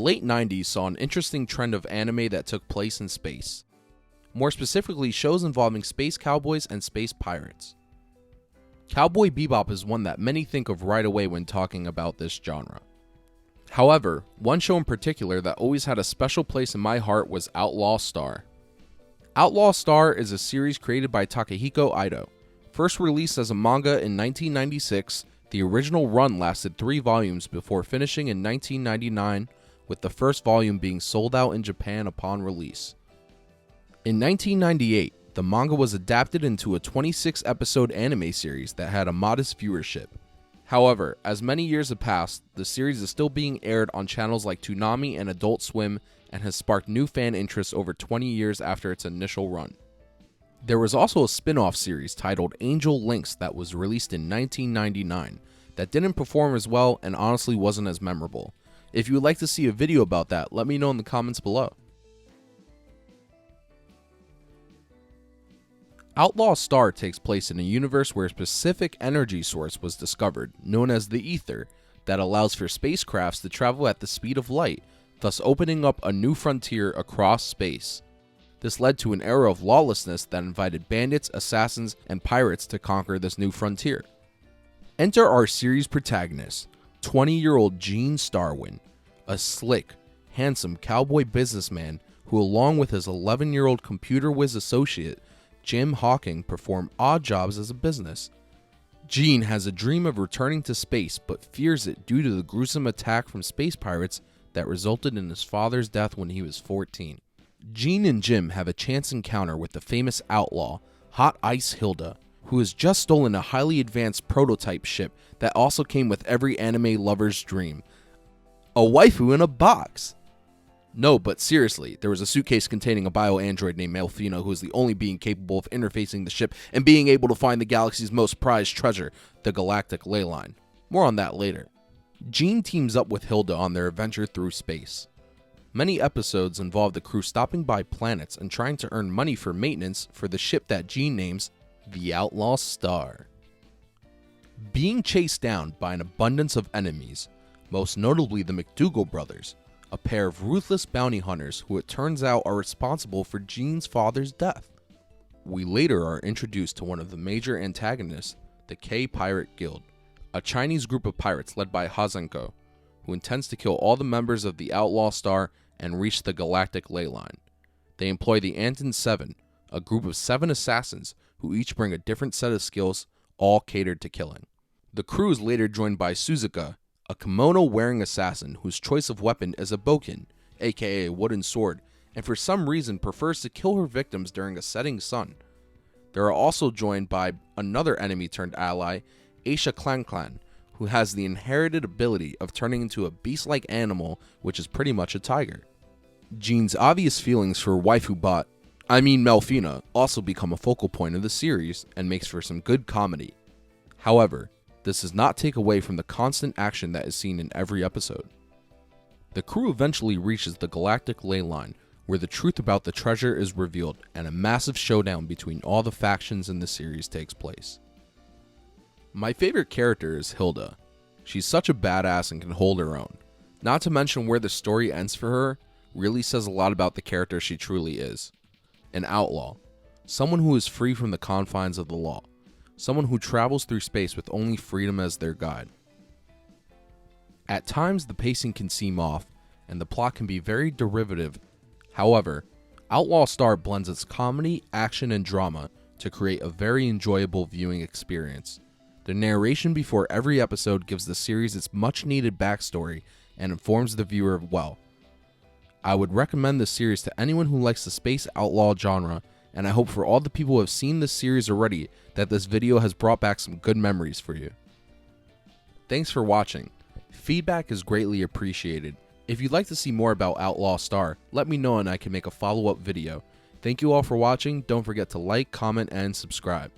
late 90s saw an interesting trend of anime that took place in space. More specifically, shows involving space cowboys and space pirates. Cowboy Bebop is one that many think of right away when talking about this genre. However, one show in particular that always had a special place in my heart was Outlaw Star. Outlaw Star is a series created by Takehiko Ito. First released as a manga in 1996, the original run lasted 3 volumes before finishing in 1999, with the first volume being sold out in Japan upon release. In 1998, the manga was adapted into a 26-episode anime series that had a modest viewership. However, as many years have passed, the series is still being aired on channels like Toonami and Adult Swim and has sparked new fan interest over 20 years after its initial run. There was also a spin-off series titled Angel Links that was released in 1999 that didn't perform as well and honestly wasn't as memorable. If you would like to see a video about that, let me know in the comments below. Outlaw Star takes place in a universe where a specific energy source was discovered, known as the Ether, that allows for spacecrafts to travel at the speed of light, thus opening up a new frontier across space. This led to an era of lawlessness that invited bandits, assassins, and pirates to conquer this new frontier. Enter our series protagonist, 20-year-old Gene Starwin, a slick, handsome cowboy businessman who, along with his 11-year-old computer whiz associate, Jim Hawking, perform odd jobs as a business. Gene has a dream of returning to space but fears it due to the gruesome attack from space pirates that resulted in his father's death when he was 14. Gene and Jim have a chance encounter with the famous outlaw, Hot Ice Hilda, who has just stolen a highly advanced prototype ship that also came with every anime lover's dream. A waifu in a box! No, but seriously, there was a suitcase containing a bio-android named Melfina who is the only being capable of interfacing the ship and being able to find the galaxy's most prized treasure, the galactic ley line. More on that later. Gene teams up with Hilda on their adventure through space. Many episodes involve the crew stopping by planets and trying to earn money for maintenance for the ship that Gene names the Outlaw Star. Being chased down by an abundance of enemies, most notably the McDougal brothers, a pair of ruthless bounty hunters who it turns out are responsible for Gene's father's death. We later are introduced to one of the major antagonists, the K-Pirate Guild, a Chinese group of pirates led by Hazenko, who intends to kill all the members of the Outlaw Star and reach the galactic ley line. They employ the Anton 7, a group of 7 assassins who each bring a different set of skills, all catered to killing. The crew is later joined by Suzuka, a kimono-wearing assassin whose choice of weapon is a bokken, aka a wooden sword, and for some reason prefers to kill her victims during a setting sun. They are also joined by another enemy-turned-ally, Aisha Clan, who has the inherited ability of turning into a beast-like animal, which is pretty much a tiger. Gene's obvious feelings for Melfina, also become a focal point of the series and makes for some good comedy. However, this does not take away from the constant action that is seen in every episode. The crew eventually reaches the galactic ley line, where the truth about the treasure is revealed and a massive showdown between all the factions in the series takes place. My favorite character is Hilda. She's such a badass and can hold her own. Not to mention where the story ends for her really says a lot about the character she truly is. An outlaw, someone who is free from the confines of the law. Someone who travels through space with only freedom as their guide. At times, the pacing can seem off, and the plot can be very derivative. However, Outlaw Star blends its comedy, action, and drama to create a very enjoyable viewing experience. The narration before every episode gives the series its much-needed backstory and informs the viewer well. I would recommend this series to anyone who likes the space outlaw genre, and I hope for all the people who have seen this series already that this video has brought back some good memories for you. Thanks for watching. Feedback is greatly appreciated. If you'd like to see more about Outlaw Star, let me know and I can make a follow-up video. Thank you all for watching. Don't forget to like, comment, and subscribe.